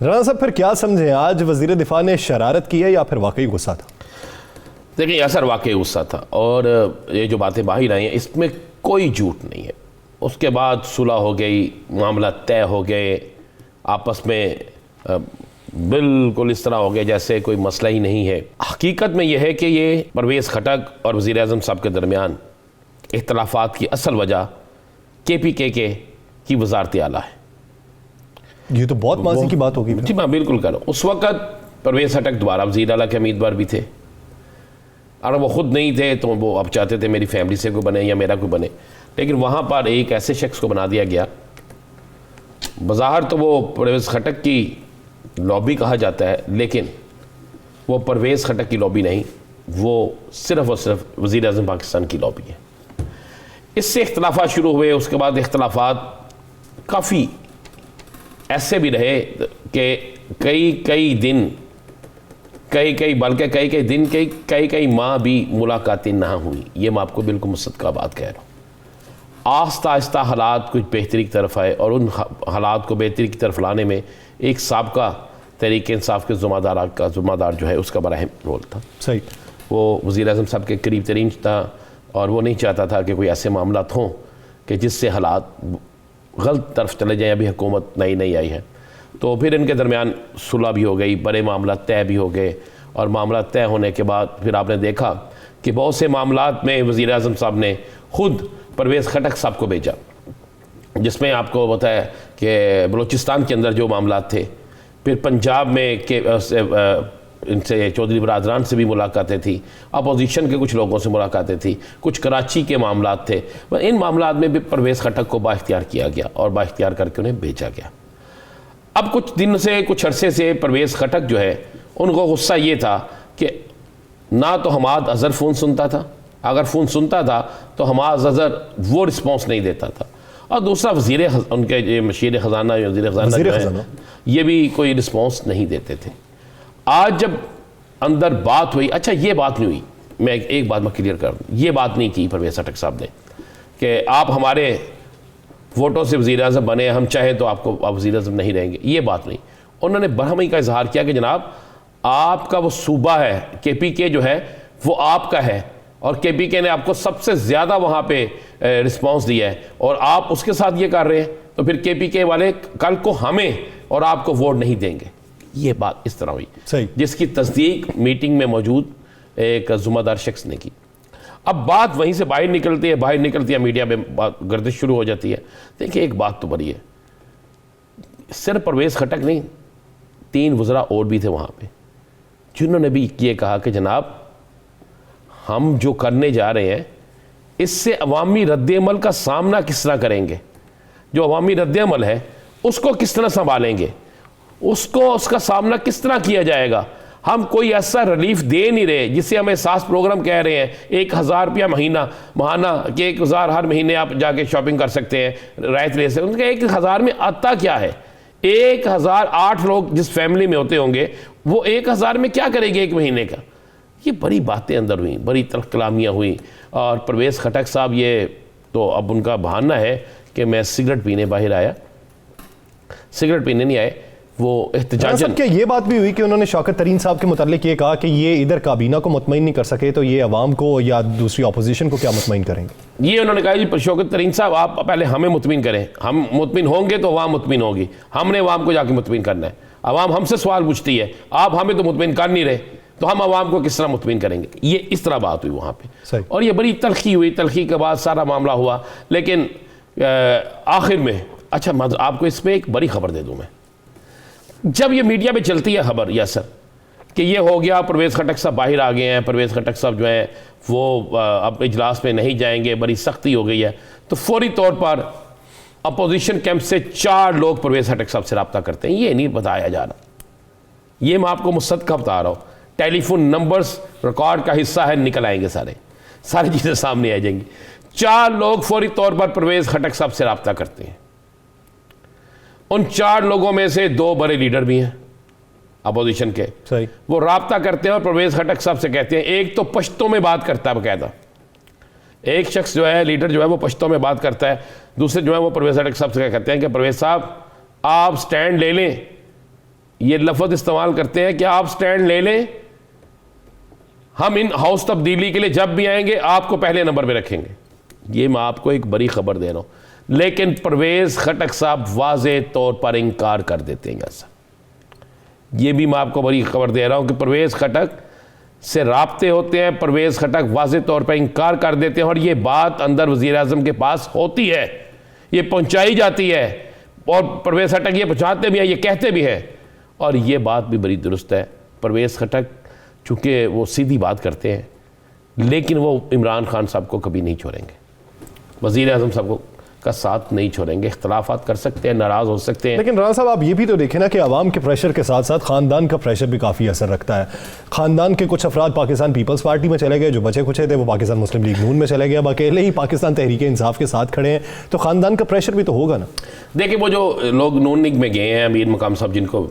رانا صاحب پھر کیا سمجھیں, آج وزیر دفاع نے شرارت کی ہے یا پھر واقعی غصہ تھا؟ دیکھیں یاسر واقعی غصہ تھا, اور یہ جو باتیں باہر آئی ہیں اس میں کوئی جھوٹ نہیں ہے. اس کے بعد صلح ہو گئی, معاملہ طے ہو گئے, آپس میں بالکل اس طرح ہو گیا جیسے کوئی مسئلہ ہی نہیں ہے. حقیقت میں یہ ہے کہ یہ پرویز خٹک اور وزیر اعظم صاحب کے درمیان اختلافات کی اصل وجہ KPK کی وزارت اعلیٰ ہے. یہ تو بہت ماضی کی بات ہوگی. جی میں بالکل کہہ رہا ہوں, اس وقت پرویز خٹک دوبارہ وزیر اعلیٰ کے امیدوار بھی تھے, اور وہ خود نہیں تھے تو وہ اب چاہتے تھے میری فیملی سے کوئی بنے یا میرا کوئی بنے, لیکن وہاں پر ایک ایسے شخص کو بنا دیا گیا. بظاہر تو وہ پرویز خٹک کی لابی کہا جاتا ہے, لیکن وہ پرویز خٹک کی لابی نہیں, وہ صرف اور صرف وزیر اعظم پاکستان کی لابی ہے. اس سے اختلافات شروع ہوئے. اس کے بعد اختلافات کافی ایسے بھی رہے کہ کئی دن کئی ماہ بھی ملاقاتیں نہ ہوئی. یہ میں آپ کو بالکل مصدقہ بات کہہ رہا ہوں. آہستہ آہستہ حالات کچھ بہتری کی طرف آئے, اور ان حالات کو بہتری کی طرف لانے میں ایک سابقہ تحریک انصاف کے ذمہ دار جو ہے اس کا بڑا اہم رول تھا. صحیح. وہ وزیر اعظم صاحب کے قریب ترین تھا, اور وہ نہیں چاہتا تھا کہ کوئی ایسے معاملات ہوں کہ جس سے حالات غلط طرف چلے جائیں. ابھی حکومت نئی آئی ہے, تو پھر ان کے درمیان صلح بھی ہو گئی, بڑے معاملات طے بھی ہو گئے, اور معاملات طے ہونے کے بعد پھر آپ نے دیکھا کہ بہت سے معاملات میں وزیر اعظم صاحب نے خود پرویز خٹک صاحب کو بھیجا, جس میں آپ کو بتایا کہ بلوچستان کے اندر جو معاملات تھے, پھر پنجاب میں ان سے چودھری برادران سے بھی ملاقاتیں تھیں, اپوزیشن کے کچھ لوگوں سے ملاقاتیں تھیں, کچھ کراچی کے معاملات تھے. ان معاملات میں بھی پرویز خٹک کو بااختیار کیا گیا, اور بااختیار کر کے انہیں بھیجا گیا. اب کچھ عرصے سے پرویز خٹک جو ہے, ان کو غصہ یہ تھا کہ نہ تو حماد اظہر فون سنتا تھا, اگر فون سنتا تھا تو حماد اظہر وہ رسپانس نہیں دیتا تھا, اور دوسرا ان کے مشیر خزانہ وزیر خزانہ یہ بھی کوئی رسپانس نہیں دیتے تھے. آج جب اندر بات ہوئی, اچھا یہ بات نہیں ہوئی, میں ایک بات میں کلیئر کر دوں, یہ بات نہیں کی پرویز خٹک صاحب نے کہ آپ ہمارے ووٹوں سے وزیر اعظم بنے, ہم چاہیں تو آپ وزیر اعظم نہیں رہیں گے. یہ بات نہیں. انہوں نے برہمی کا اظہار کیا کہ جناب آپ کا وہ صوبہ ہے KPK جو ہے وہ آپ کا ہے, اور KPK نے آپ کو سب سے زیادہ وہاں پہ رسپانس دیا ہے, اور آپ اس کے ساتھ یہ کر رہے ہیں, تو پھر KPK والے کل کو ہمیں اور آپ کو ووٹ نہیں دیں گے. یہ بات اس طرح ہوئی, جس کی تصدیق میٹنگ میں موجود ایک ذمہ دار شخص نے کی. اب بات وہیں سے باہر نکلتی ہے, میڈیا میں گردش شروع ہو جاتی ہے. دیکھیں ایک بات تو بڑی ہے, صرف پرویز خٹک نہیں, 3 وزراء اور بھی تھے وہاں پہ, جنہوں نے بھی یہ کہا کہ جناب ہم جو کرنے جا رہے ہیں اس سے عوامی رد عمل کا سامنا کس طرح کریں گے, جو عوامی رد عمل ہے اس کو کس طرح سنبھالیں گے, اس کا سامنا کس طرح کیا جائے گا. ہم کوئی ایسا ریلیف دے نہیں رہے جسے ہم احساس پروگرام کہہ رہے ہیں, 1000 روپیہ ماہانہ کہ 1000 ہر مہینے آپ جا کے شاپنگ کر سکتے ہیں, رعایت لے سکتے ہیں. 1000 میں آتا کیا ہے؟ 1008 لوگ جس فیملی میں ہوتے ہوں گے وہ 1000 میں کیا کرے گے ایک مہینے کا؟ یہ بڑی باتیں اندر ہوئیں, بڑی تلخ کلامیاں ہوئیں. اور پرویز خٹک صاحب یہ تو اب ان کا بہانہ ہے کہ میں سگریٹ پینے باہر آیا, سگریٹ پینے نہیں آئے, وہ احتجاجاً. کیا یہ بات بھی ہوئی کہ انہوں نے شوکت ترین صاحب کے متعلق یہ کہا کہ یہ ادھر کابینہ کو مطمئن نہیں کر سکے تو یہ عوام کو یا دوسری اپوزیشن کو کیا مطمئن کریں گے؟ یہ انہوں نے کہا جی شوکت ترین صاحب آپ پہلے ہمیں مطمئن کریں, ہم مطمئن ہوں گے تو عوام مطمئن ہوگی, ہم نے عوام کو جا کے مطمئن کرنا ہے. عوام ہم سے سوال پوچھتی ہے, آپ ہمیں تو مطمئن کر نہیں رہے, تو ہم عوام کو کس طرح مطمئن کریں گے؟ یہ اس طرح بات ہوئی وہاں پہ, اور یہ بڑی تلخی ہوئی. تلخی کے بعد سارا معاملہ ہوا, لیکن آخر میں اچھا آپ کو اس میں ایک بڑی خبر دے دوں میں. جب یہ میڈیا میں چلتی ہے خبر یاسر کہ یہ ہو گیا, پرویز خٹک صاحب باہر آ گئے ہیں, پرویز خٹک صاحب جو ہیں وہ اب اجلاس میں نہیں جائیں گے, بڑی سختی ہو گئی ہے, تو فوری طور پر اپوزیشن کیمپ سے 4 لوگ پرویز خٹک صاحب سے رابطہ کرتے ہیں. یہ نہیں بتایا جا رہا, یہ میں آپ کو مصدقہ بتا رہا ہوں, ٹیلی فون نمبرز ریکارڈ کا حصہ ہے, نکل آئیں گے ساری چیزیں سامنے آ جائیں گی. 4 لوگ فوری طور پر پرویز خٹک صاحب سے رابطہ کرتے ہیں. ان 4 لوگوں میں سے 2 بڑے لیڈر بھی ہیں اپوزیشن کے, وہ رابطہ کرتے ہیں اور پرویز خٹک صاحب سے کہتے ہیں. ایک تو پشتوں میں بات کرتا ہے باقاعدہ, ایک شخص جو ہے لیڈر جو ہے وہ پشتوں میں بات کرتا ہے, دوسرے جو ہے وہ پرویز خٹک صاحب سے کہتے ہیں کہ پرویز صاحب آپ سٹینڈ لے لیں, یہ لفظ استعمال کرتے ہیں کہ آپ سٹینڈ لے لیں, ہم ان ہاؤس تبدیلی کے لیے جب بھی آئیں گے آپ کو پہلے نمبر پہ رکھیں گے. یہ میں آپ کو ایک بڑی خبر دے رہا ہوں, لیکن پرویز خٹک صاحب واضح طور پر انکار کر دیتے ہیں ایسا. یہ بھی میں آپ کو بڑی خبر دے رہا ہوں کہ پرویز خٹک سے رابطے ہوتے ہیں, پرویز خٹک واضح طور پر انکار کر دیتے ہیں, اور یہ بات اندر وزیر اعظم کے پاس ہوتی ہے, یہ پہنچائی جاتی ہے, اور پرویز خٹک یہ پہنچاتے بھی ہیں, یہ کہتے بھی ہیں, اور یہ بات بھی بڑی درست ہے. پرویز خٹک چونکہ وہ سیدھی بات کرتے ہیں, لیکن وہ عمران خان صاحب کو کبھی نہیں چھوڑیں گے, وزیر اعظم صاحب کو کا ساتھ نہیں چھوڑیں گے. اختلافات کر سکتے ہیں, ناراض ہو سکتے ہیں, لیکن رانا صاحب آپ یہ بھی تو دیکھیں نا کہ عوام کے پریشر کے ساتھ ساتھ خاندان کا پریشر بھی کافی اثر رکھتا ہے. خاندان کے کچھ افراد پاکستان پیپلز پارٹی میں چلے گئے, جو بچے کچھ تھے وہ پاکستان مسلم لیگ نون میں چلے گئے, اب اکیلے ہی پاکستان تحریک انصاف کے ساتھ کھڑے ہیں, تو خاندان کا پریشر بھی تو ہوگا نا. دیکھیں وہ جو لوگ نون لیگ میں گئے ہیں, امیر مقام صاحب جن کو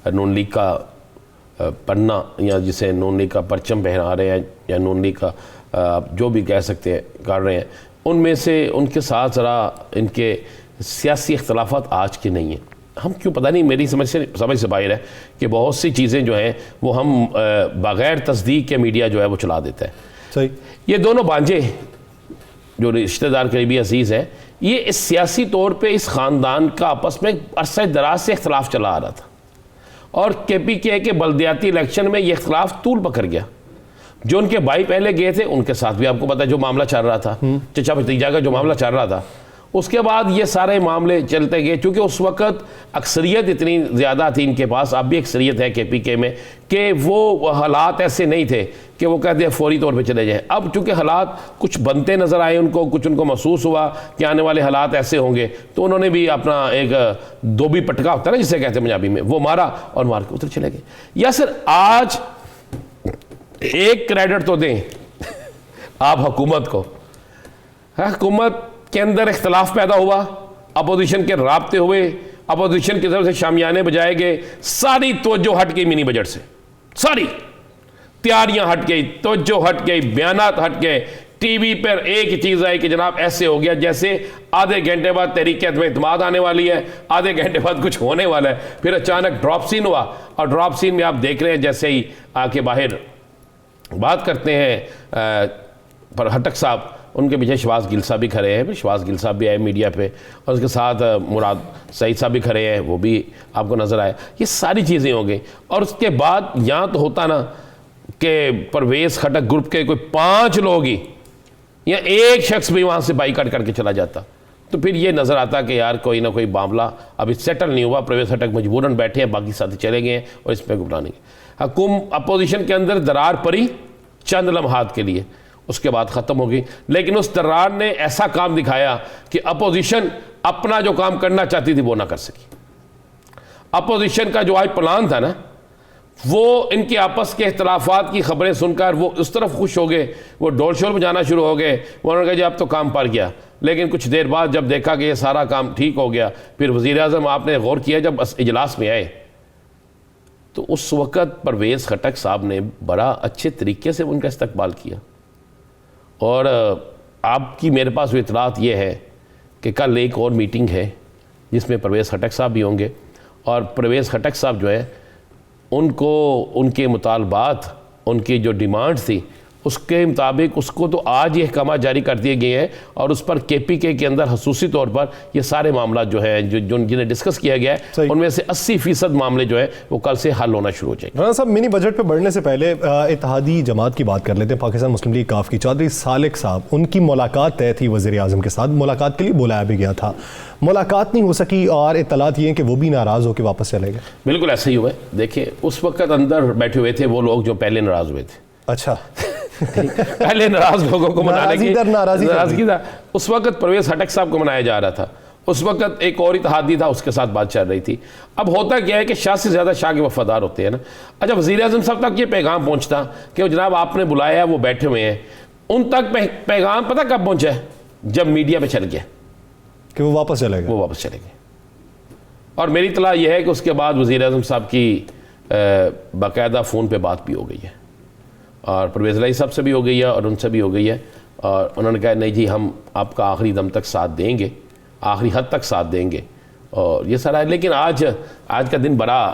نون لیگ کا پڑھنا یا جسے نون لیگ کا پرچم پہنا رہے ہیں یا نون لیگ کا جو بھی کہہ سکتے ہیں کر رہے ہیں, ان میں سے ان کے ساتھ ذرا ان کے سیاسی اختلافات آج کے نہیں ہیں. ہم کیوں پتہ نہیں, میری سمجھ سے باہر ہے کہ بہت سی چیزیں جو ہیں وہ ہم بغیر تصدیق کے میڈیا جو ہے وہ چلا دیتا ہے. صحیح. یہ دونوں بانجے جو رشتہ دار قریبی عزیز ہیں, یہ اس سیاسی طور پہ اس خاندان کا آپس میں عرصہ دراز سے اختلاف چلا آ رہا تھا, اور کے پی کے بلدیاتی الیکشن میں یہ اختلاف طول پکڑ گیا. جو ان کے بھائی پہلے گئے تھے ان کے ساتھ بھی آپ کو پتا ہے جو معاملہ چل رہا تھا, چچا بھتیجا کا جو معاملہ چل رہا تھا, اس کے بعد یہ سارے معاملے چلتے گئے. چونکہ اس وقت اکثریت اتنی زیادہ تھی ان کے پاس, اب بھی اکثریت ہے کے پی کے میں, کہ وہ حالات ایسے نہیں تھے کہ وہ کہتے ہیں فوری طور پہ چلے جائیں. اب چونکہ حالات کچھ بنتے نظر آئے ان کو, کچھ ان کو محسوس ہوا کہ آنے والے حالات ایسے ہوں گے, تو انہوں نے بھی اپنا ایک دوبی پٹکا ہوتا ہے نا جسے کہتے ہیں پنجابی میں, وہ مارا اور مار کے ادھر چلے گئے. یا سر آج ایک کریڈٹ تو دیں آپ حکومت کو, حکومت کے اندر اختلاف پیدا ہوا, اپوزیشن کے رابطے ہوئے, اپوزیشن کی طرف سے شامیانے بجائے گئے, ساری توجہ ہٹ گئی منی بجٹ سے, ساری تیاریاں ہٹ گئی, توجہ ہٹ گئی, بیانات ہٹ گئے. ٹی وی پر ایک ہی چیز آئی کہ جناب ایسے ہو گیا جیسے آدھے گھنٹے بعد تحریک اعتماد آنے والی ہے, آدھے گھنٹے بعد کچھ ہونے والا ہے, پھر اچانک ڈراپ سین ہوا, اور ڈراپ سین میں آپ دیکھ رہے ہیں جیسے ہی آ کے باہر بات کرتے ہیں پر ہٹک صاحب, ان کے پیچھے شہباز گل صاحب بھی کھڑے ہیں, شہباز گل صاحب بھی آئے میڈیا پہ, اور اس کے ساتھ مراد سعید صاحب بھی کھڑے ہیں, وہ بھی آپ کو نظر آئے. یہ ساری چیزیں ہو گئیں, اور اس کے بعد یہاں تو ہوتا نا کہ پرویز خٹک گروپ کے کوئی 5 لوگ ہی یا ایک شخص بھی وہاں سے بائیکاٹ کر کے چلا جاتا, تو پھر یہ نظر آتا کہ یار کوئی نہ کوئی معاملہ ابھی سیٹل نہیں ہوا, پرویز خٹک مجبوراً بیٹھے ہیں, باقی ساتھی چلے گئے ہیں, اور اس پہ گھبرانے گے. اپوزیشن کے اندر درار پڑی چند لمحات کے لیے, اس کے بعد ختم ہو گئی, لیکن اس درار نے ایسا کام دکھایا کہ اپوزیشن اپنا جو کام کرنا چاہتی تھی وہ نہ کر سکی. اپوزیشن کا جو آج پلان تھا نا, وہ ان کے آپس کے اختلافات کی خبریں سن کر وہ اس طرف خوش ہو گئے, وہ ڈول شول بجانا شروع ہو گئے, انہوں نے کہا جی اب تو کام پڑ گیا. لیکن کچھ دیر بعد جب دیکھا کہ یہ سارا کام ٹھیک ہو گیا, پھر وزیر اعظم آپ نے غور کیا جب اجلاس میں آئے, تو اس وقت پرویز خٹک صاحب نے بڑا اچھے طریقے سے ان کا استقبال کیا. اور آپ کی میرے پاس اطلاعات یہ ہے کہ کل ایک اور میٹنگ ہے جس میں پرویز خٹک صاحب بھی ہوں گے, اور پرویز خٹک صاحب جو ہے ان کو ان کے مطالبات, ان کی جو ڈیمانڈ تھی اس کے مطابق اس کو تو آج یہ احکامات جاری کر دیے گئے ہیں, اور اس پر کے پی کے اندر خصوصی طور پر یہ سارے معاملات جو ہیں جنہیں ڈسکس کیا گیا ہے, ان میں سے 80% معاملے جو ہیں وہ کل سے حل ہونا شروع ہو جائیں گے. رانا صاحب منی بجٹ پہ بڑھنے سے پہلے اتحادی جماعت کی بات کر لیتے ہیں. پاکستان مسلم لیگ کاف کی چودھری سالک صاحب, ان کی ملاقات طے تھی وزیر اعظم کے ساتھ, ملاقات کے لیے بلایا بھی گیا تھا, ملاقات نہیں ہو سکی, اور اطلاعات یہ ہیں کہ وہ بھی ناراض ہو کے واپس چلے گئے. بالکل ایسا ہی ہوا ہے. دیکھیں اس وقت اندر بیٹھے ہوئے تھے وہ لوگ جو پہلے ناراض ہوئے تھے. اچھا پہلے ناراض لوگوں کو منانے کی ناراضی تھا. اس وقت پرویز خٹک صاحب کو منایا جا رہا تھا, اس وقت ایک اور اتحادی تھا اس کے ساتھ بات چل رہی تھی. اب ہوتا کیا ہے کہ شاہ سے زیادہ شاہ کے وفادار ہوتے ہیں نا. اچھا وزیر اعظم صاحب تک یہ پیغام پہنچتا کہ جناب آپ نے بلایا ہے, وہ بیٹھے ہوئے ہیں, ان تک پیغام پتہ کب پہنچا ہے, جب میڈیا پہ چل گیا کہ وہ واپس چلے گئے. وہ واپس چلے گئے. اور میری اطلاع یہ ہے کہ اس کے بعد وزیر اعظم صاحب کی باقاعدہ فون پہ بات بھی ہو گئی ہے, اور پرویز الہی صاحب سے بھی ہو گئی ہے, اور ان سے بھی ہو گئی ہے, اور انہوں نے کہا نہیں جی ہم آپ کا آخری دم تک ساتھ دیں گے, آخری حد تک ساتھ دیں گے, اور یہ سارا ہے. لیکن آج کا دن بڑا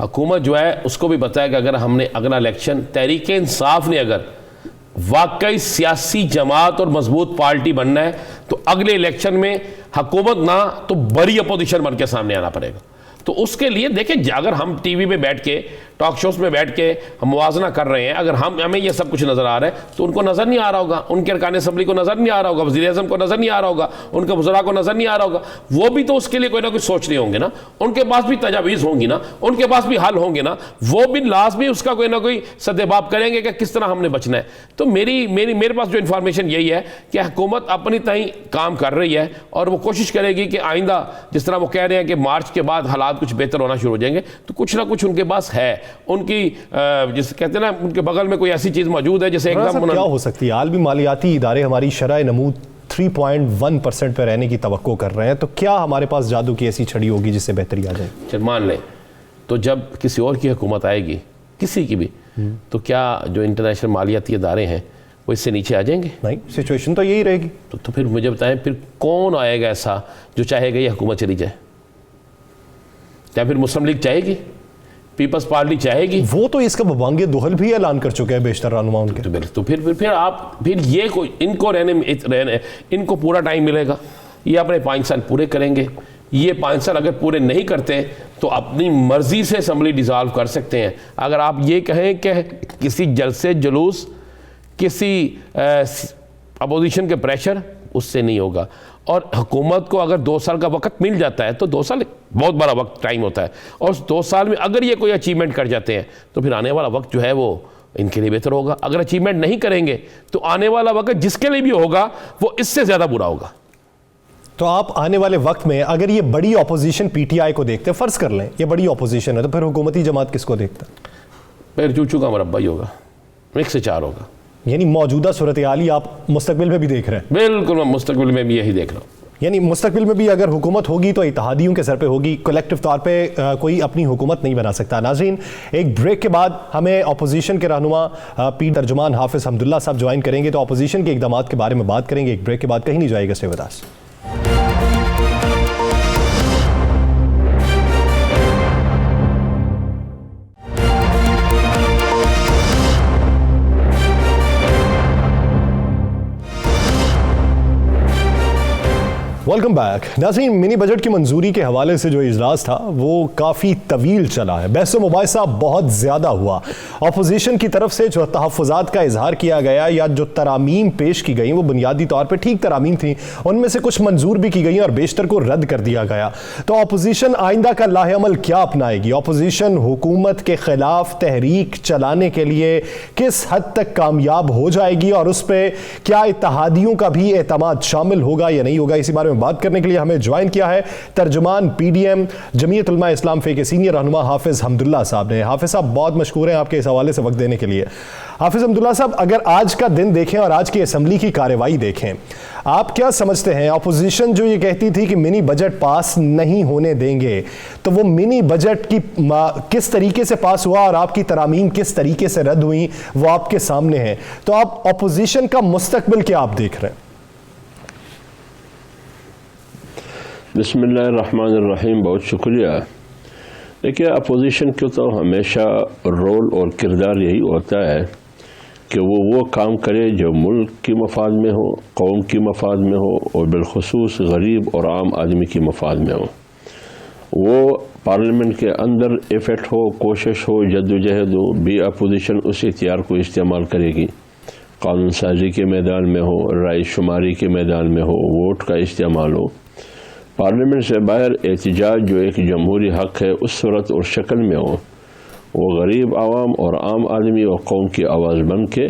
حکومت جو ہے اس کو بھی بتایا کہ اگر ہم نے اگلا الیکشن تحریک انصاف نے اگر واقعی سیاسی جماعت اور مضبوط پارٹی بننا ہے تو اگلے الیکشن میں حکومت نہ تو بڑی اپوزیشن بن کے سامنے آنا پڑے گا. تو اس کے لیے دیکھیں اگر ہم ٹی وی پہ بیٹھ کے ٹاک شوز میں بیٹھ کے ہم موازنہ کر رہے ہیں, اگر ہمیں یہ سب کچھ نظر آ رہا ہے تو ان کو نظر نہیں آ رہا ہوگا, ان کے ارکان اسمبلی کو نظر نہیں آ رہا ہوگا, وزیر اعظم کو نظر نہیں آ رہا ہوگا, ان کے وزراء کو نظر نہیں آ رہا ہوگا. وہ بھی تو اس کے لیے کوئی نہ کوئی سوچ رہے ہوں گے نا, ان کے پاس بھی تجاویز ہوں گی نا, ان کے پاس بھی حل ہوں گے نا, وہ بھی لازمی اس کا کوئی نہ کوئی سدباب کریں گے کہ کس طرح ہم نے بچنا ہے. تو میرے پاس جو انفارمیشن یہی ہے کہ حکومت اپنی تئیں کام کر رہی ہے اور وہ کوشش کرے گی کہ آئندہ جس طرح وہ کہہ رہے ہیں کہ مارچ کے بعد حالات کچھ بہتر ہونا شروع ہو جائیں گے, تو کچھ نہ کچھ ان کے پاس ہے, ان کی جس کہتے ہیں نا ان کے بغل میں کوئی ایسی چیز موجود ہے جیسے ایک دم کیا ہو سکتی ہے. عالمی مالیاتی ادارے ہماری شرح نمود 3.1% پہ رہنے کی توقع کر رہے ہیں, تو کیا ہمارے پاس جادو کی ایسی چھڑی ہوگی جس سے بہتری آ جائے؟ چل مان لیں تو جب کسی اور کی حکومت آئے گی, کسی کی بھی, تو کیا جو انٹرنیشنل مالیاتی ادارے ہیں وہ اس سے نیچے آ جائیں گے؟ نہیں, سچویشن تو یہی رہے گی. تو پھر مجھے بتائیں پھر کون آئے گا ایسا جو چاہے گا یہ حکومت چلی جائے؟ کیا پھر مسلم لیگ چاہے گی, پیپلز پارٹی چاہے گی؟ وہ تو اس کا ببانگ دہل بھی اعلان کر چکے ہیں بیشتر رہنما ان کے. تو پھر آپ یہ ان کو رہنے ان کو پورا ٹائم ملے گا, یہ اپنے 5 سال پورے کریں گے. یہ 5 سال اگر پورے نہیں کرتے تو اپنی مرضی سے اسمبلی ڈیزالو کر سکتے ہیں. اگر آپ یہ کہیں کہ کسی جلسے جلوس, کسی اپوزیشن کے پریشر, اس سے نہیں ہوگا. اور حکومت کو اگر 2 سال کا وقت مل جاتا ہے تو 2 سال بہت بڑا وقت ٹائم ہوتا ہے, اور اس 2 سال میں اگر یہ کوئی اچیومنٹ کر جاتے ہیں تو پھر آنے والا وقت جو ہے وہ ان کے لیے بہتر ہوگا. اگر اچیومنٹ نہیں کریں گے تو آنے والا وقت جس کے لیے بھی ہوگا وہ اس سے زیادہ برا ہوگا. تو آپ آنے والے وقت میں اگر یہ بڑی اپوزیشن پی ٹی آئی کو دیکھتے ہیں, فرض کر لیں یہ بڑی اپوزیشن ہے, تو پھر حکومتی جماعت کس کو دیکھتا؟ پھر چوچو کا مربع ہی ہوگا, 1 سے 4 ہوگا. یعنی موجودہ صورتحال آپ مستقبل میں بھی دیکھ رہے ہیں؟ بالکل, میں مستقبل میں بھی یہی دیکھ رہا ہوں. یعنی مستقبل میں بھی اگر حکومت ہوگی تو اتحادیوں کے سر پہ ہوگی, کولیکٹیو طور پہ کوئی اپنی حکومت نہیں بنا سکتا. ناظرین, ایک بریک کے بعد ہمیں اپوزیشن کے رہنما ترجمان حافظ حمداللہ صاحب جوائن کریں گے, تو اپوزیشن کے اقدامات کے بارے میں بات کریں گے. ایک بریک کے بعد کہیں نہیں جائے گا. Stay with us. Welcome back. ناظرین, منی بجٹ کی منظوری کے حوالے سے جو اجلاس تھا وہ کافی طویل چلا ہے. بحث و مباحثہ بہت زیادہ ہوا. اپوزیشن کی طرف سے جو تحفظات کا اظہار کیا گیا یا جو ترامیم پیش کی گئیں وہ بنیادی طور پہ ٹھیک ترامیم تھیں, ان میں سے کچھ منظور بھی کی گئیں اور بیشتر کو رد کر دیا گیا. تو اپوزیشن آئندہ کا لاہ عمل کیا اپنائے گی؟ اپوزیشن حکومت کے خلاف تحریک چلانے کے لیے کس حد تک کامیاب ہو جائے گی, اور اس پہ کیا اتحادیوں کا بھی اعتماد شامل ہوگا یا نہیں ہوگا؟ اسی بارے میں بات کرنے کے لیے ہمیں جوائن کیا ہے ترجمان پی ڈی ایم جمعیت علماء اسلام فے کے سینئر رہنما حافظ حمداللہ صاحب نے. حافظ صاحب بہت مشکور ہیں آپ کے اس حوالے سے وقت دینے کے لیے. حافظ حمداللہ صاحب, اگر آج کا دن دیکھیں اور آج کی اسمبلی کی کارروائی دیکھیں, آپ کیا سمجھتے ہیں اپوزیشن جو یہ کہتی تھی کہ منی بجٹ پاس نہیں ہونے دیں گے, تو وہ منی بجٹ کی کس طریقے سے پاس ہوا اور آپ کی ترامیم کس طریقے سے رد ہوئیں وہ آپ کے سامنے ہیں. تو آپ اپوزیشن کا مستقبل کیا آپ دیکھ رہے ہیں؟ بسم اللہ الرحمن الرحیم. بہت شکریہ. دیکھیے, اپوزیشن کا تو ہمیشہ رول اور کردار یہی ہوتا ہے کہ وہ کام کرے جو ملک کی مفاد میں ہو, قوم کی مفاد میں ہو, اور بالخصوص غریب اور عام آدمی کی مفاد میں ہو. وہ پارلیمنٹ کے اندر ایفرٹ ہو, کوشش ہو, جد و جہد ہو, بھی اپوزیشن اس اختیار کو استعمال کرے گی. قانون سازی کے میدان میں ہو, رائے شماری کے میدان میں ہو, ووٹ کا استعمال ہو. پارلیمنٹ سے باہر احتجاج جو ایک جمہوری حق ہے اس صورت اور شکل میں ہو, وہ غریب عوام اور عام آدمی اور قوم کی آواز بن کے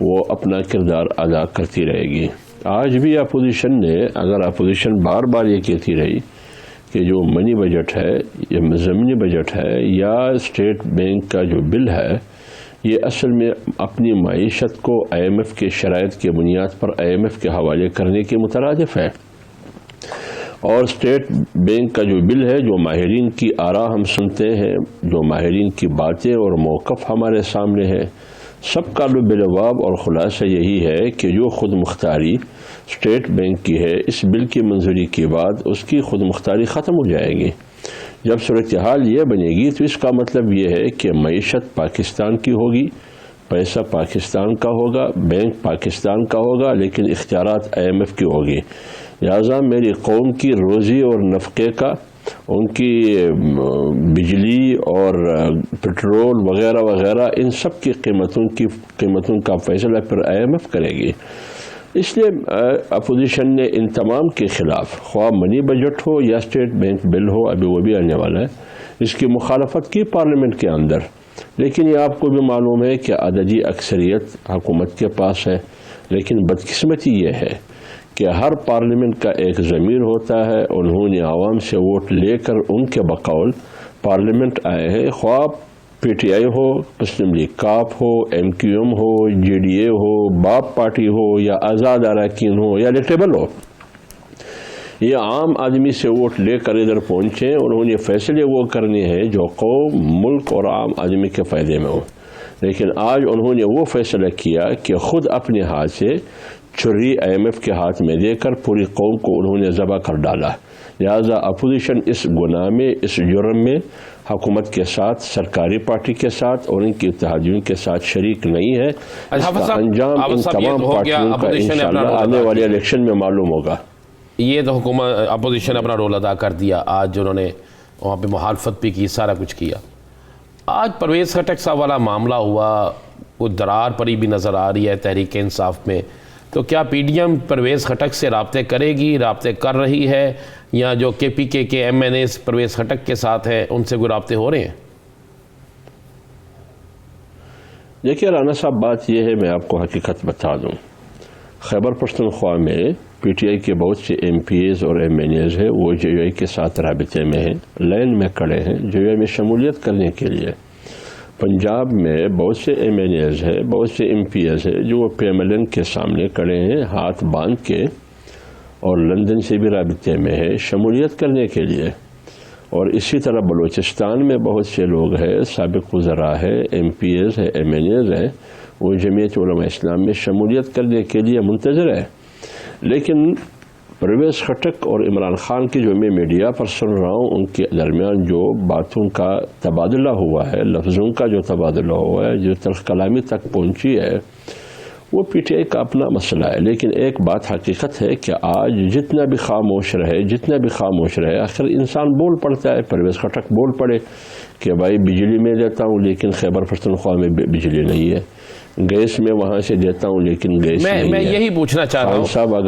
وہ اپنا کردار ادا کرتی رہے گی. آج بھی اپوزیشن نے, اگر اپوزیشن بار بار یہ کہتی رہی کہ جو منی بجٹ ہے یا ضمنی بجٹ ہے یا اسٹیٹ بینک کا جو بل ہے, یہ اصل میں اپنی معیشت کو آئی ایم ایف کے شرائط کے بنیاد پر آئی ایم ایف کے حوالے کرنے کے مترادف ہے. اور اسٹیٹ بینک کا جو بل ہے, جو ماہرین کی آراء ہم سنتے ہیں, جو ماہرین کی باتیں اور موقف ہمارے سامنے ہے, سب کا بالجواب اور خلاصہ یہی ہے کہ جو خود مختاری اسٹیٹ بینک کی ہے اس بل کی منظوری کے بعد اس کی خود مختاری ختم ہو جائے گی. جب صورتحال یہ بنے گی تو اس کا مطلب یہ ہے کہ معیشت پاکستان کی ہوگی، پیسہ پاکستان کا ہوگا، بینک پاکستان کا ہوگا، لیکن اختیارات IMF کی ہوگی۔ لہٰذا میری قوم کی روزی اور نفقے کا، ان کی بجلی اور پٹرول وغیرہ وغیرہ، ان سب کی قیمتوں کا فیصلہ پھر IMF کرے گی۔ اس لیے اپوزیشن نے ان تمام کے خلاف، خواہ منی بجٹ ہو یا اسٹیٹ بینک بل ہو، ابھی وہ بھی آنے والا ہے، اس کی مخالفت کی پارلیمنٹ کے اندر۔ لیکن یہ آپ کو بھی معلوم ہے کہ عددی اکثریت حکومت کے پاس ہے، لیکن بدقسمتی یہ ہے کہ ہر پارلیمنٹ کا ایک ضمیر ہوتا ہے، انہوں نے عوام سے ووٹ لے کر ان کے بقول پارلیمنٹ آئے ہیں، خواہ PTI ہو، مسلم لیگ کاپ ہو، MQM ہو، JDA ہو، باپ پارٹی ہو، یا آزاد اراکین ہو، یا الیکٹیبل ہو۔ یہ عام آدمی سے ووٹ لے کر ادھر پہنچے، انہوں نے فیصلے وہ کرنے ہیں جو قوم، ملک اور عام آدمی کے فائدے میں ہو۔ لیکن آج انہوں نے وہ فیصلہ کیا کہ خود اپنے ہاتھ سے چھری IMF کے ہاتھ میں دے کر پوری قوم کو انہوں نے ذبح کر ڈالا۔ لہذا اپوزیشن اس گناہ میں، اس جرم میں حکومت کے ساتھ، سرکاری پارٹی کے ساتھ اور ان کی اتحادیوں کے ساتھ شریک نہیں ہے۔ اس کا انجام ان تمام پارٹیوں کا انشاءاللہ آنے والے الیکشن میں معلوم ہوگا۔ یہ تو حکومت اپوزیشن اپنا رول ادا کر دیا، آج انہوں نے وہاں پہ مخالفت بھی کی، سارا کچھ کیا۔ آج پرویز خٹک صاحب والا معاملہ ہوا، کوئی درار پڑی بھی نظر آ رہی ہے تحریک انصاف میں، تو کیا PDM پرویز خٹک سے رابطے کرے گی، رابطے کر رہی ہے، یا جو KPK کے MNAs پرویز خٹک کے ساتھ ہیں ان سے کوئی رابطے ہو رہے ہیں؟ دیکھیے رانا صاحب، بات یہ ہے، میں آپ کو حقیقت بتا دوں، خیبر پختونخوا میں PTI کے بہت سے MPAs اور MNAs ہیں، وہ JUI کے ساتھ رابطے میں ہیں، لائن میں کھڑے ہیں JUI میں شمولیت کرنے کے لیے۔ پنجاب میں بہت سے MNAs ہیں، بہت سے MPAs ہیں جو PMLN کے سامنے کھڑے ہیں ہاتھ باندھ کے، اور لندن سے بھی رابطے میں ہے شمولیت کرنے کے لیے۔ اور اسی طرح بلوچستان میں بہت سے لوگ ہیں، سابق وزراء ہیں، MPAs ہیں، MNAs ہیں، وہ جمعیت علماء اسلام میں شمولیت کرنے کے لیے منتظر ہے۔ لیکن پرویز خٹک اور عمران خان کی جو میں میڈیا پر سن رہا ہوں، ان کے درمیان جو باتوں کا تبادلہ ہوا ہے، لفظوں کا جو تبادلہ ہوا ہے، جو تلخ کلامی تک پہنچی ہے، وہ PTI کا اپنا مسئلہ ہے۔ لیکن ایک بات حقیقت ہے کہ آج جتنا بھی خاموش رہے، آخر انسان بول پڑتا ہے۔ پرویز خٹک بول پڑے کہ بھائی بجلی میں دیتا ہوں لیکن خیبر پختونخوا میں بجلی نہیں ہے، گیس میں وہاں سے دیتا ہوں لیکن گیس نہیں ہے۔ میں یہی پوچھنا چاہ رہا ہوں،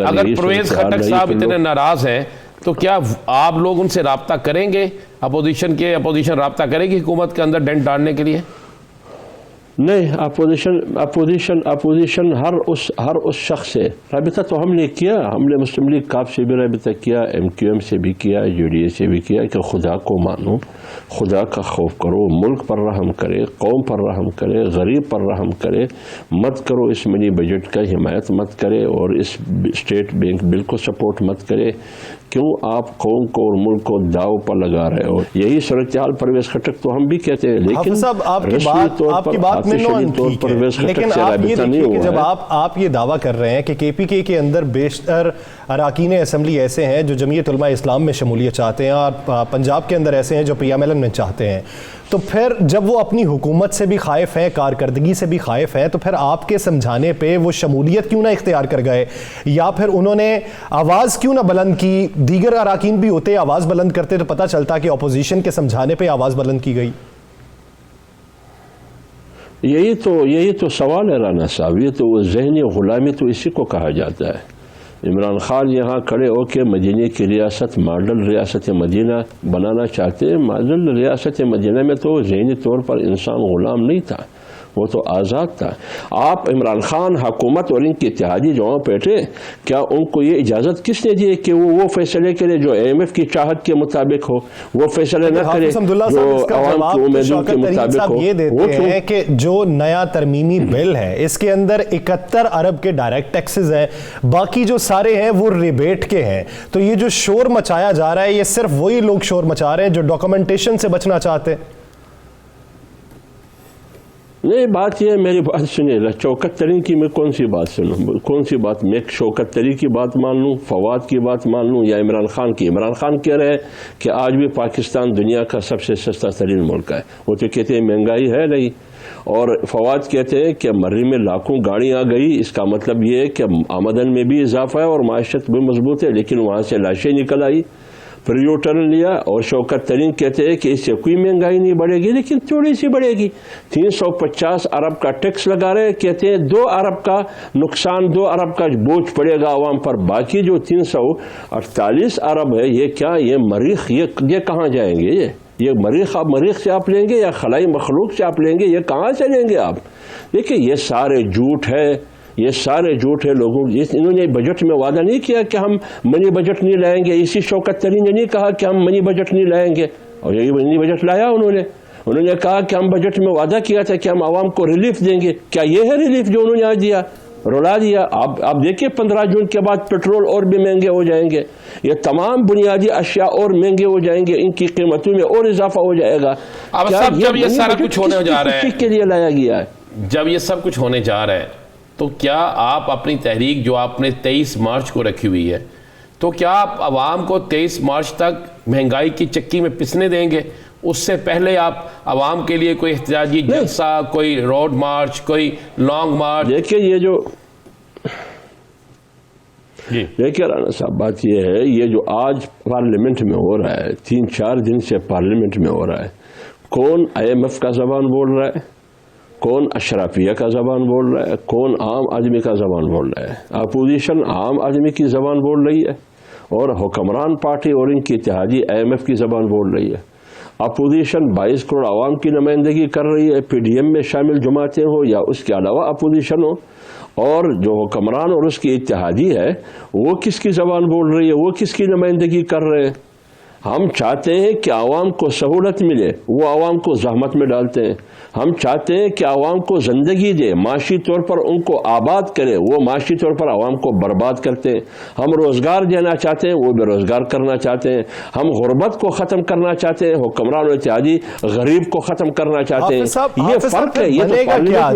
اگر پرویز خٹک صاحب اتنے ناراض ہیں تو کیا آپ لوگ ان سے رابطہ کریں گے؟ اپوزیشن رابطہ کرے گی حکومت کے اندر ڈنٹ ڈالنے کے لیے؟ نہیں، اپوزیشن ہر اس شخص سے رابطہ تو ہم نے کیا، ہم نے مسلم لیگ کاپ سے بھی رابطہ کیا، MQM سے بھی کیا، JDA سے بھی کیا کہ خدا کو مانو، خدا کا خوف کرو، ملک پر رحم کرے، قوم پر رحم کرے، غریب پر رحم کرے، مت کرو اس منی بجٹ کا حمایت مت کرے، اور اس اسٹیٹ بینک بل کو سپورٹ مت کرے۔ کیوں آپ قوم کو اور ملک کو داؤ پر لگا رہے ہو؟ یہی صورتحال پرویز خٹک تو ہم بھی کہتے ہیں، لیکن صاحب آپ کی بات میں لیکن آپ یہ دیکھیے کہ جب آپ یہ دعویٰ کر رہے ہیں کہ KPK کے اندر بیشتر اراکین اسمبلی ایسے ہیں جو جمعیت علماء اسلام میں شمولیت چاہتے ہیں، اور پنجاب کے اندر ایسے ہیں جو PMLN میں چاہتے ہیں، تو پھر جب وہ اپنی حکومت سے بھی خائف ہیں، کارکردگی سے بھی خائف ہیں، تو پھر آپ کے سمجھانے پہ وہ شمولیت کیوں نہ اختیار کر گئے، یا پھر انہوں نے آواز کیوں نہ بلند کی؟ دیگر اراکین بھی ہوتے آواز بلند کرتے تو پتہ چلتا کہ اپوزیشن کے سمجھانے پہ آواز بلند کی گئی۔ یہی تو سوال ہے رانا صاحب، یہ تو ذہنی غلامی تو اسی کو کہا جاتا ہے۔ عمران خان یہاں کھڑے ہو کے مدینہ کی ریاست، ماڈل ریاست مدینہ بنانا چاہتے ہیں۔ ماڈل ریاست مدینہ میں تو ذہنی طور پر انسان غلام نہیں تھا، وہ تو آزاد تھا۔ آپ عمران خان، حکومت اور ان کی اتحادی جو بیٹھے، کیا ان کو یہ اجازت کس نے دی کہ وہ فیصلے کرے جو IMF کی چاہت کے مطابق ہو، وہ فیصلے نہ کرے جو عوام کی امیدوں کے مطابق ہو؟ یہ دیتے ہیں کہ جو نیا ترمیمی بل ہے اس کے اندر 71 ارب کے ڈائریکٹ ٹیکسز ہیں، باقی جو سارے ہیں وہ ریبیٹ کے ہیں۔ تو یہ جو شور مچایا جا رہا ہے، یہ صرف وہی لوگ شور مچا رہے ہیں جو ڈاکومنٹیشن سے بچنا چاہتے ہیں۔ نہیں بات یہ ہے، میری بات سنیے، شوکت ترین کی میں کون سی بات سنوں، کون سی بات میں شوکت ترین کی بات مان لوں، فواد کی بات مان لوں، یا عمران خان کی؟ عمران خان کہہ رہے کہ آج بھی پاکستان دنیا کا سب سے سستا ترین ملک ہے، وہ تو کہتے ہیں مہنگائی ہے نہیں، اور فواد کہتے ہیں کہ مرری میں لاکھوں گاڑی آ گئی، اس کا مطلب یہ ہے کہ آمدن میں بھی اضافہ ہے اور معیشت بھی مضبوط ہے، لیکن وہاں سے لاشیں نکل آئی، پھر یو ٹرن لیا۔ اور شوکت ترین کہتے ہیں کہ اس سے کوئی مہنگائی نہیں بڑھے گی، لیکن تھوڑی سی بڑھے گی، 350 ارب کا ٹیکس لگا رہے، کہتے ہیں 2 ارب کا نقصان، 2 ارب کا بوجھ پڑے گا عوام پر، باقی جو 348 ارب ہے یہ کیا، یہ مریخ، یہ کہاں جائیں گے؟ یہ مریخ سے آپ لیں گے یا خلائی مخلوق سے آپ لیں گے؟ یہ کہاں سے لیں گے آپ؟ دیکھیں یہ سارے جھوٹ ہے، یہ سارے جھوٹ ہے لوگوں۔ انہوں نے بجٹ میں وعدہ نہیں کیا کہ ہم منی بجٹ نہیں لائیں گے، اسی شوکت ترین نے نہیں کہا کہ ہم منی بجٹ نہیں لائیں گے، اور یہی منی بجٹ لایا انہوں نے کہا کہ ہم بجٹ میں وعدہ کیا تھا کہ ہم عوام کو ریلیف دیں گے، کیا یہ ہے ریلیف جو انہوں نے آج دیا؟ رلا دیا۔ آپ دیکھیں 15 جون کے بعد پیٹرول اور بھی مہنگے ہو جائیں گے، یہ تمام بنیادی اشیاء اور مہنگے ہو جائیں گے، ان کی قیمتوں میں اور اضافہ ہو جائے گا۔ اب صاحب جب یہ سارا کچھ ہونے جا رہا ہے، کے لیے لایا گیا ہے، جب یہ سب کچھ ہونے جا رہا ہے، تو کیا آپ اپنی تحریک جو آپ نے 23 مارچ کو رکھی ہوئی ہے، تو کیا آپ عوام کو 23 مارچ تک مہنگائی کی چکی میں پسنے دیں گے؟ اس سے پہلے آپ عوام کے لیے کوئی احتجاجی جلسہ، کوئی روڈ مارچ، کوئی لانگ مارچ؟ دیکھیں یہ جو دیکھیں رانا صاحب، بات یہ ہے، یہ جو آج پارلیمنٹ میں ہو رہا ہے، 3-4 دن سے پارلیمنٹ میں ہو رہا ہے، کون IMF کا زبان بول رہا ہے، کون اشرافیہ کا زبان بول رہا ہے، کون عام آدمی کا زبان بول رہا ہے؟ اپوزیشن عام آدمی کی زبان بول رہی ہے، اور حکمران پارٹی اور ان کی اتحادی IMF کی زبان بول رہی ہے۔ اپوزیشن 22 کروڑ عوام کی نمائندگی کر رہی ہے، PDM میں شامل جماعتیں ہو یا اس کے علاوہ اپوزیشن ہو، اور جو حکمران اور اس کی اتحادی ہے وہ کس کی زبان بول رہی ہے، وہ کس کی نمائندگی کر رہے ہیں؟ ہم چاہتے ہیں کہ عوام کو سہولت ملے، وہ عوام کو زحمت میں ڈالتے ہیں۔ ہم چاہتے ہیں کہ عوام کو زندگی دے، معاشی طور پر ان کو آباد کرے، وہ معاشی طور پر عوام کو برباد کرتے ہیں۔ ہم روزگار دینا چاہتے ہیں، وہ بے روزگار کرنا چاہتے ہیں۔ ہم غربت کو ختم کرنا چاہتے ہیں، حکمران و اتحادی غریب کو ختم کرنا چاہتے ہیں۔ یہ فرق ہے، یہ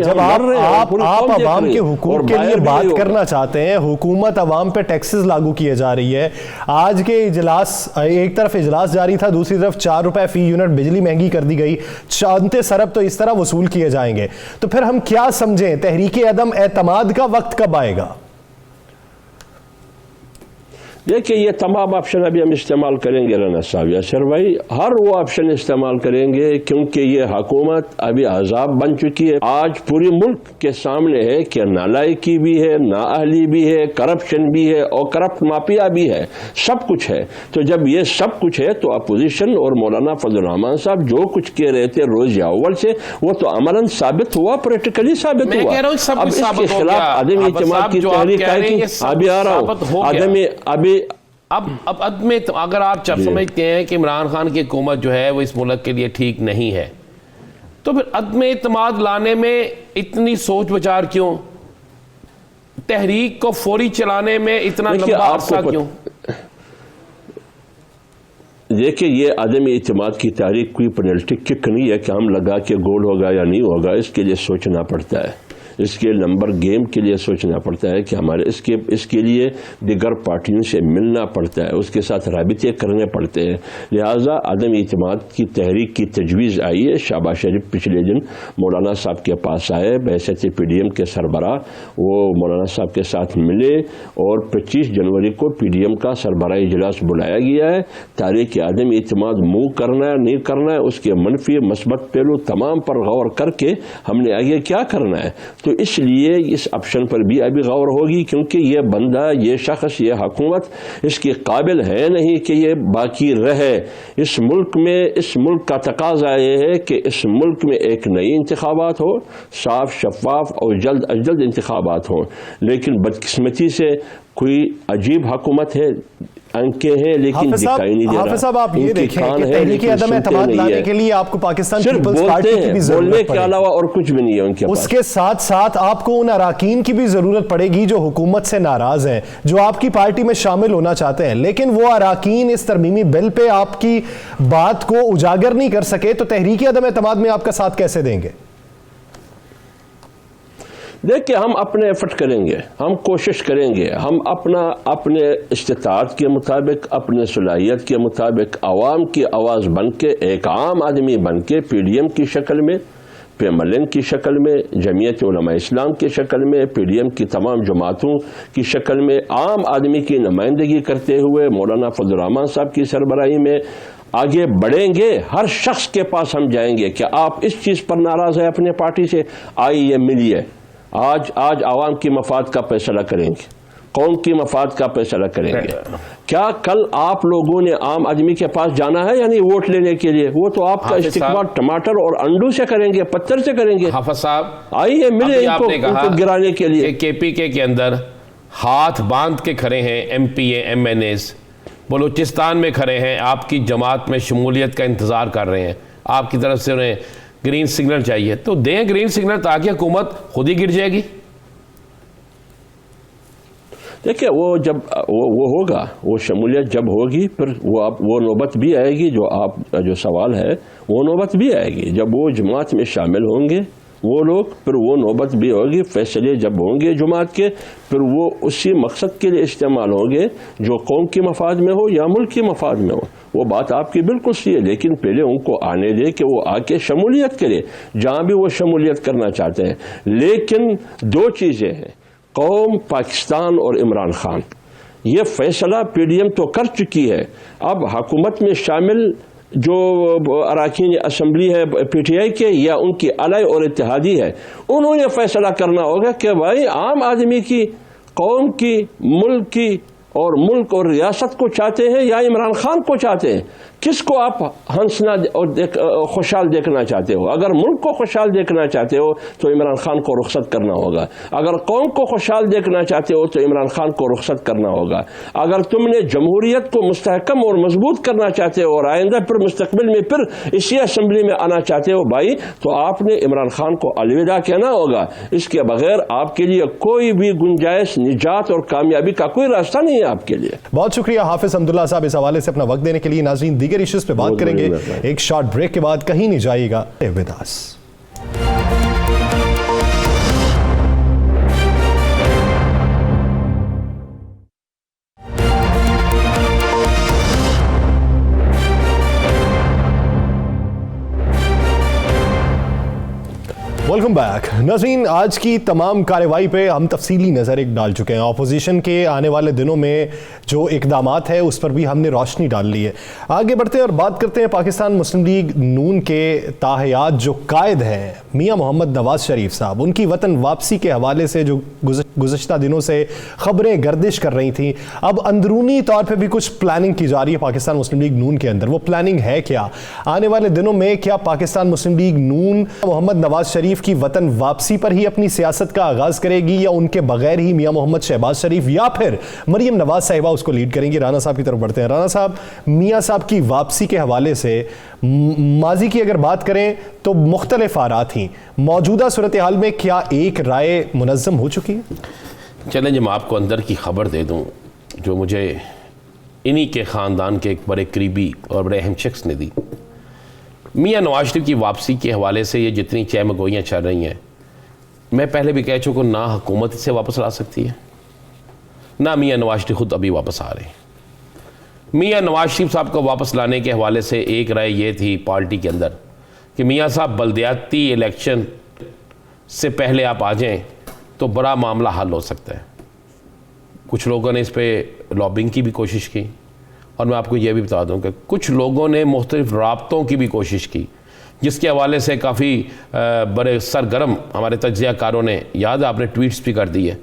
جب آپ عوام کے حقوق کے لیے بات کرنا چاہتے ہیں، حکومت عوام پہ ٹیکسز لاگو کیے جا رہی ہے۔ آج کے اجلاس، ایک طرف اجلاس جاری تھا، دوسری طرف 4 روپے فی یونٹ بجلی مہنگی کر دی گئی، چانتے سرب تو اس طرح وصول کیے جائیں گے، تو پھر ہم کیا سمجھیں؟ تحریک عدم اعتماد کا وقت کب آئے گا؟ دیکھیں یہ تمام آپشن ابھی ہم استعمال کریں گے رانا صاحب، یاسر بھائی، ہر وہ آپشن استعمال کریں گے، کیونکہ یہ حکومت ابھی عذاب بن چکی ہے۔ آج پوری ملک کے سامنے ہے کہ نالائکی بھی ہے، نااہلی بھی ہے، کرپشن بھی ہے، اور کرپٹ مافیا بھی ہے، سب کچھ ہے۔ تو جب یہ سب کچھ ہے تو اپوزیشن اور مولانا فضل الرحمان صاحب جو کچھ کہہ رہے تھے روز اول سے، وہ تو عملاً ثابت ہوا، پریکٹیکلی ثابت ہوا۔ اب اس کے خلاف عدم اعتماد کی تحریک آئی تھی، ابھی آ رہا ہوں، اب اگر آپ سمجھتے ہیں کہ عمران خان کی حکومت جو ہے وہ اس ملک کے لیے ٹھیک نہیں ہے، تو پھر عدم اعتماد لانے میں اتنی سوچ بچار کیوں؟ تحریک کو فوری چلانے میں اتنا لمبا عرصہ کیوں؟ دیکھیں یہ عدم اعتماد کی تحریک کوئی پینلٹی کک نہیں ہے کہ ہم لگا کے گول ہوگا یا نہیں ہوگا، اس کے لیے سوچنا پڑتا ہے، اس کے نمبر گیم کے لیے سوچنا پڑتا ہے کہ ہمارے اس کے لیے دیگر پارٹیوں سے ملنا پڑتا ہے، اس کے ساتھ رابطے کرنے پڑتے ہیں۔ لہٰذا عدم اعتماد کی تحریک کی تجویز آئی ہے۔ شہباز شریف پچھلے دن مولانا صاحب کے پاس آئے، بحیثیت PDM کے سربراہ، وہ مولانا صاحب کے ساتھ ملے، اور 25 جنوری کو PDM کا سربراہی اجلاس بلایا گیا ہے۔ تحریک عدم اعتماد منہ کرنا ہے نہیں کرنا ہے، اس کے منفی مثبت پہلو تمام پر غور کر کے ہم نے آگے کیا کرنا ہے، تو اس لیے اس آپشن پر بھی ابھی غور ہوگی، کیونکہ یہ بندہ، یہ شخص، یہ حکومت اس کے قابل ہے نہیں کہ یہ باقی رہے اس ملک میں۔ اس ملک کا تقاضا یہ ہے کہ اس ملک میں ایک نئی انتخابات ہو، صاف شفاف اور جلد از جلد انتخابات ہوں، لیکن بدقسمتی سے کوئی عجیب حکومت ہے، انکے ہیں لیکن دکھائی نہیں دے رہا۔ حافظ صاحب آپ یہ دیکھیں کہ تحریک عدم اعتماد لانے کے لیے آپ کو پاکستان پیپلز پارٹی کی بھی ضرورت بولنے کے علاوہ اور کچھ بھی نہیں ہے ان کے پاس۔ اس کے ساتھ ساتھ آپ کو ان اراکین کی بھی ضرورت پڑے گی جو حکومت سے ناراض ہیں، جو آپ کی پارٹی میں شامل ہونا چاہتے ہیں، لیکن وہ اراکین اس ترمیمی بل پہ آپ کی بات کو اجاگر نہیں کر سکے، تو تحریک عدم اعتماد میں آپ کا ساتھ کیسے دیں گے؟ دیکھیں ہم اپنے ایفرٹ کریں گے, ہم کوشش کریں گے, ہم اپنے استطاعت کے مطابق, اپنے صلاحیت کے مطابق عوام کی آواز بن کے, ایک عام آدمی بن کے, پی ڈی ایم کی شکل میں, PMLN کی شکل میں, جمعیت علماء اسلام کی شکل میں, PDM کی تمام جماعتوں کی شکل میں, عام آدمی کی نمائندگی کرتے ہوئے مولانا فضل الرحمان صاحب کی سربراہی میں آگے بڑھیں گے. ہر شخص کے پاس ہم جائیں گے کہ آپ اس چیز پر ناراض ہیں اپنے پارٹی سے, آئیے ملیے, آج عوام کی مفاد کا فیصلہ کریں گے, قوم کی مفاد کا فیصلہ کریں گے. کیا کل آپ لوگوں نے عام آدمی کے پاس جانا ہے یعنی ووٹ لینے کے لیے؟ وہ تو آپ کا استقبال ٹماٹر اور انڈو سے کریں گے, پتھر سے کریں گے. حافظ صاحب آئیے ملے ان کو گرانے کے لیے. KPK کے اندر ہاتھ باندھ کے کھڑے ہیں MPA MNAs, بلوچستان میں کھڑے ہیں, آپ کی جماعت میں شمولیت کا انتظار کر رہے ہیں, آپ کی طرف سے انہیں گرین سگنل چاہیے, تو دیں گرین سگنل تاکہ حکومت خود ہی گر جائے گی. دیکھیں وہ جب وہ ہوگا, وہ شمولیت جب ہوگی پھر وہ نوبت بھی آئے گی, جو آپ جو سوال ہے وہ نوبت بھی آئے گی جب وہ جماعت میں شامل ہوں گے وہ لوگ, پھر وہ نوبت بھی ہوگی. فیصلے جب ہوں گے جماعت کے, پھر وہ اسی مقصد کے لیے استعمال ہوں گے جو قوم کی مفاد میں ہو یا ملک کی مفاد میں ہو. وہ بات آپ کی بالکل صحیح ہے, لیکن پہلے ان کو آنے دے کہ وہ آ کے شمولیت کرے جہاں بھی وہ شمولیت کرنا چاہتے ہیں. لیکن دو چیزیں ہیں, قوم, پاکستان اور عمران خان. یہ فیصلہ PDM تو کر چکی ہے, اب حکومت میں شامل جو اراکین اسمبلی ہے PTI کے یا ان کی علائی اور اتحادی ہے, انہوں نے فیصلہ کرنا ہوگا کہ بھائی عام آدمی کی, قوم کی, ملک کی ملک اور ریاست کو چاہتے ہیں یا عمران خان کو چاہتے ہیں. کس کو آپ ہنسنا اور خوشحال دیکھنا چاہتے ہو؟ اگر ملک کو خوشحال دیکھنا چاہتے ہو تو عمران خان کو رخصت کرنا ہوگا, اگر قوم کو خوشحال دیکھنا چاہتے ہو تو عمران خان کو رخصت کرنا ہوگا, اگر تم نے جمہوریت کو مستحکم اور مضبوط کرنا چاہتے ہو اور آئندہ پھر مستقبل میں پھر اسی اسمبلی میں آنا چاہتے ہو بھائی, تو آپ نے عمران خان کو الوداع کہنا ہوگا. اس کے بغیر آپ کے لیے کوئی بھی گنجائش نجات اور کامیابی کا کوئی راستہ نہیں ہے آپ کے لیے. بہت شکریہ حافظ حمداللہ صاحب اس حوالے سے اپنا وقت دینے کے لیے. ناظرین دیگر ایشوز پہ بات کریں گے, ایک شارٹ بریک کے بعد, کہیں نہیں جائے گا. With us. Welcome back. ناظرین آج کی تمام کارروائی پہ ہم تفصیلی نظر ایک ڈال چکے ہیں. اپوزیشن کے آنے والے دنوں میں جو اقدامات ہیں اس پر بھی ہم نے روشنی ڈال لی ہے. آگے بڑھتے ہیں اور بات کرتے ہیں پاکستان مسلم لیگ نون کے تاحیات جو قائد ہیں میاں محمد نواز شریف صاحب. ان کی وطن واپسی کے حوالے سے جو گزشتہ دنوں سے خبریں گردش کر رہی تھیں, اب اندرونی طور پہ بھی کچھ پلاننگ کی جا رہی ہے پاکستان مسلم لیگ نون کے اندر. وہ پلاننگ ہے کیا؟ آنے والے دنوں میں کیا پاکستان مسلم لیگ نون محمد نواز شریف کی وطن واپسی پر ہی اپنی سیاست کا آغاز کرے گی, یا ان کے بغیر ہی میاں محمد شہباز شریف یا پھر مریم نواز صاحبہ اس کو لیڈ کریں گی؟ رانا صاحب کی طرف بڑھتے ہیں. رانا صاحب, میاں صاحب کی واپسی کے حوالے سے ماضی کی اگر بات کریں تو مختلف آرات تھیں, موجودہ صورتحال میں کیا ایک رائے منظم ہو چکی ہے؟ چلیں جب میں آپ کو اندر کی خبر دے دوں جو مجھے انہی کے خاندان کے ایک بڑے قریبی اور بڑے اہم شخص نے دی. میاں نواز شریف کی واپسی کے حوالے سے یہ جتنی چہمگوئیاں چل رہی ہیں, میں پہلے بھی کہہ چکا, نہ حکومت سے واپس لا سکتی ہے, نہ میاں نواز شریف خود ابھی واپس آ رہے ہیں. میاں نواز شریف صاحب کو واپس لانے کے حوالے سے ایک رائے یہ تھی پارٹی کے اندر کہ میاں صاحب بلدیاتی الیکشن سے پہلے آپ آ جائیں تو بڑا معاملہ حل ہو سکتا ہے. کچھ لوگوں نے اس پہ لابنگ کی بھی کوشش کی, اور میں آپ کو یہ بھی بتا دوں کہ کچھ لوگوں نے مختلف رابطوں کی بھی کوشش کی, جس کے حوالے سے کافی بڑے سرگرم ہمارے تجزیہ کاروں نے, یاد ہے آپ نے ٹویٹس بھی کر دیے,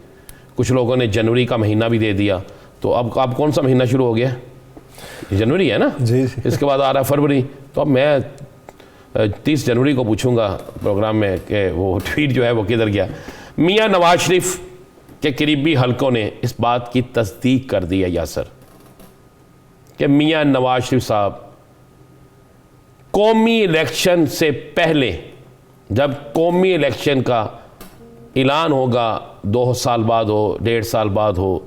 کچھ لوگوں نے جنوری کا مہینہ بھی دے دیا. تو اب کون سا مہینہ شروع ہو گیا؟ جنوری ہے نا جی. اس کے بعد آ رہا ہے فروری. تو اب میں 30 جنوری کو پوچھوں گا پروگرام میں کہ وہ ٹویٹ جو ہے وہ کدھر گیا. میاں نواز شریف کے قریبی حلقوں نے اس بات کی تصدیق کر دی ہے یاسر کہ میاں نواز شریف صاحب قومی الیکشن سے پہلے, جب قومی الیکشن کا اعلان ہوگا 2 سال بعد ہو 1.5 سال بعد ہو,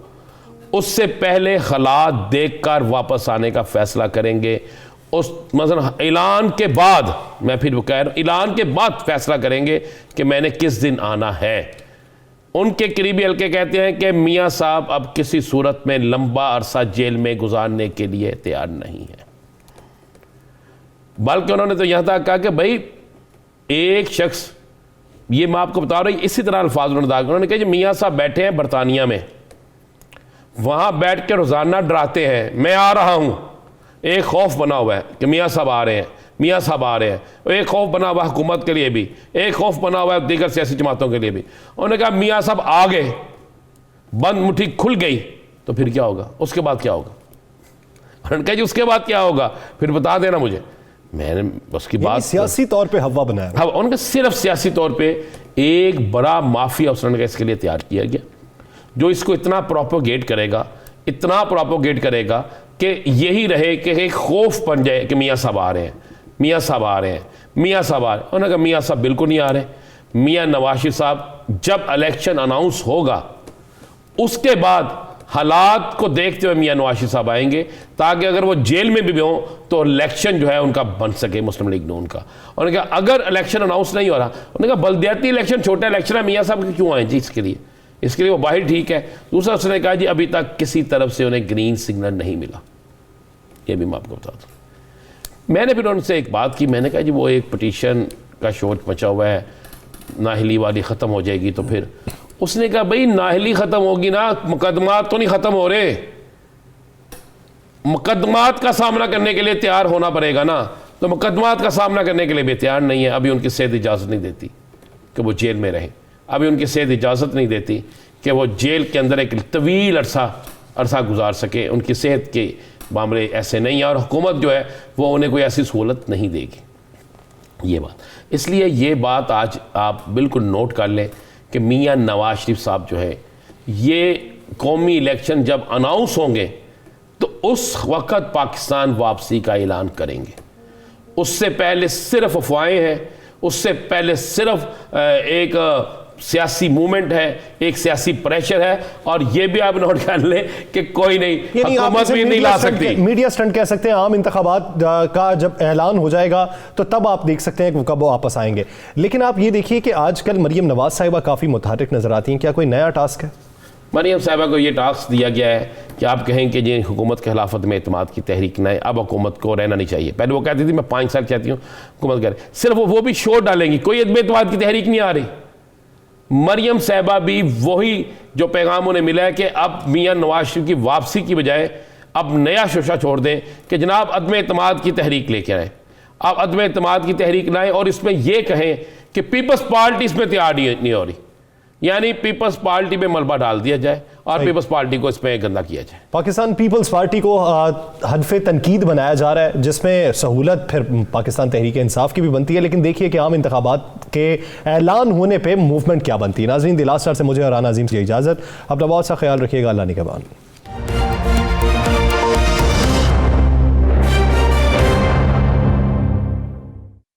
اس سے پہلے حالات دیکھ کر واپس آنے کا فیصلہ کریں گے. اس مثلا اعلان کے بعد, میں پھر وہ کہہ رہا ہوں اعلان کے بعد فیصلہ کریں گے کہ میں نے کس دن آنا ہے. ان کے قریبی حلقے کہتے ہیں کہ میاں صاحب اب کسی صورت میں لمبا عرصہ جیل میں گزارنے کے لیے تیار نہیں ہے، بلکہ انہوں نے تو یہاں تک کہا کہ بھائی ایک شخص، یہ میں آپ کو بتا رہا ہوں اسی طرح الفاظ انہوں نے کہا کہ میاں صاحب بیٹھے ہیں برطانیہ میں، وہاں بیٹھ کے روزانہ ڈراتے ہیں میں آ رہا ہوں، ایک خوف بنا ہوا ہے کہ میاں صاحب آ رہے ہیں، میاں صاحب آ رہے ہیں، ایک خوف بنا ہوا ہے حکومت کے لیے بھی، ایک خوف بنا ہوا ہے دیگر سیاسی جماعتوں کے لیے بھی۔ انہوں نے کہا میاں صاحب آ گئے، بند مٹھی کھل گئی تو پھر کیا ہوگا، اس کے بعد کیا ہوگا؟ انہوں نے کہا جی اس کے بعد کیا ہوگا پھر بتا دینا مجھے۔ میں نے اس کی بات سیاسی طور پہ ہوا بنایا، ہاں ان کا صرف سیاسی طور پہ ایک بڑا مافیا اس نے اس کے لیے تیار کیا گیا جو اس کو اتنا پروپوگیٹ کرے گا، اتنا پروپوگیٹ کرے گا کہ یہی رہے کہ ایک خوف بن جائے کہ میاں صاحب آ رہے ہیں، میاں صاحب آ رہے ہیں، میاں صاحب آ رہے ہیں۔ انہوں نے کہا میاں صاحب بالکل نہیں آ رہے، میاں نواز شریف صاحب جب الیکشن اناؤنس ہوگا اس کے بعد حالات کو دیکھتے ہوئے میاں نواز شریف صاحب آئیں گے تاکہ اگر وہ جیل میں بھی ہوں تو الیکشن جو ہے ان کا بن سکے، مسلم لیگ نون کا۔ انہوں نے کہا اگر الیکشن اناؤنس نہیں ہو رہا، انہوں نے کہا بلدیاتی الیکشن چھوٹا الیکشن ہے، میاں صاحب کیوں آئیں جی اس کے لیے وہ باہر ٹھیک ہے۔ دوسرا اس نے کہا جی ابھی تک کسی طرف سے انہیں گرین سگنل نہیں ملا، یہ بھی میں آپ کو بتا دوں۔ میں نے پھر ان سے ایک بات کی، میں نے کہا جی وہ ایک پٹیشن کا شور مچا ہوا ہے، نااہلی والی ختم ہو جائے گی تو پھر اس نے کہا بھائی نااہلی ختم ہوگی نا، مقدمات تو نہیں ختم ہو رہے، مقدمات کا سامنا کرنے کے لیے تیار ہونا پڑے گا نا، تو مقدمات کا سامنا کرنے کے لیے بھی تیار نہیں ہے۔ ابھی ان کی صحت اجازت نہیں دیتی کہ وہ جیل میں رہیں، ابھی ان کی صحت اجازت نہیں دیتی کہ وہ جیل کے اندر ایک طویل عرصہ گزار سکے، ان کی صحت کے معاملے ایسے نہیں ہیں، اور حکومت جو ہے وہ انہیں کوئی ایسی سہولت نہیں دے گی، یہ بات۔ اس لیے یہ بات آج آپ بالکل نوٹ کر لیں کہ میاں نواز شریف صاحب جو ہے یہ قومی الیکشن جب اناؤنس ہوں گے تو اس وقت پاکستان واپسی کا اعلان کریں گے، اس سے پہلے صرف افواہیں ہیں، اس سے پہلے صرف ایک سیاسی موومنٹ ہے، ایک سیاسی پریشر ہے، اور یہ بھی آپ نوٹ کر لیں کہ کوئی نہیں، حکومت بھی نہیں لا سکتی۔ میڈیا سٹنٹ کہہ سکتے ہیں، عام انتخابات کا جب اعلان ہو جائے گا تو تب آپ دیکھ سکتے ہیں کہ وہ کب واپس آئیں گے۔ لیکن آپ یہ دیکھیے کہ آج کل مریم نواز صاحبہ کافی متحرک نظر آتی ہیں، کیا کوئی نیا ٹاسک ہے؟ مریم صاحبہ کو یہ ٹاسک دیا گیا ہے کہ آپ کہیں کہ جی حکومت کے خلافت میں اعتماد کی تحریک نہ ہے، اب حکومت کو رہنا نہیں چاہیے۔ پہلے وہ کہتی تھی میں 5 سال چاہتی ہوں حکومت کرے، صرف وہ بھی شور ڈالیں گی، کوئی عدم اعتماد کی تحریک نہیں آ رہی۔ مریم صاحبہ بھی وہی جو پیغام انہیں ملا ہے کہ اب میاں نواز شریف کی واپسی کی بجائے اب نیا شوشہ چھوڑ دیں کہ جناب عدم اعتماد کی تحریک لے کے آئیں، آپ عدم اعتماد کی تحریک لائیں، اور اس میں یہ کہیں کہ پیپلز پارٹی اس میں تیار نہیں ہو رہی، یعنی پیپلز پارٹی پہ ملبہ ڈال دیا جائے اور پیپلز پارٹی کو اس پہ گندہ کیا جائے۔ پاکستان پیپلز پارٹی کو ہدف تنقید بنایا جا رہا ہے، جس میں سہولت پھر پاکستان تحریک انصاف کی بھی بنتی ہے، لیکن دیکھیے کہ عام انتخابات کے اعلان ہونے پہ موومنٹ کیا بنتی ہے۔ ناظرین، دی لاسٹ آور سے مجھے اور رانا عظیم سے اجازت، اپنا بہت سا خیال رکھیے گا، اللہ نگہبان۔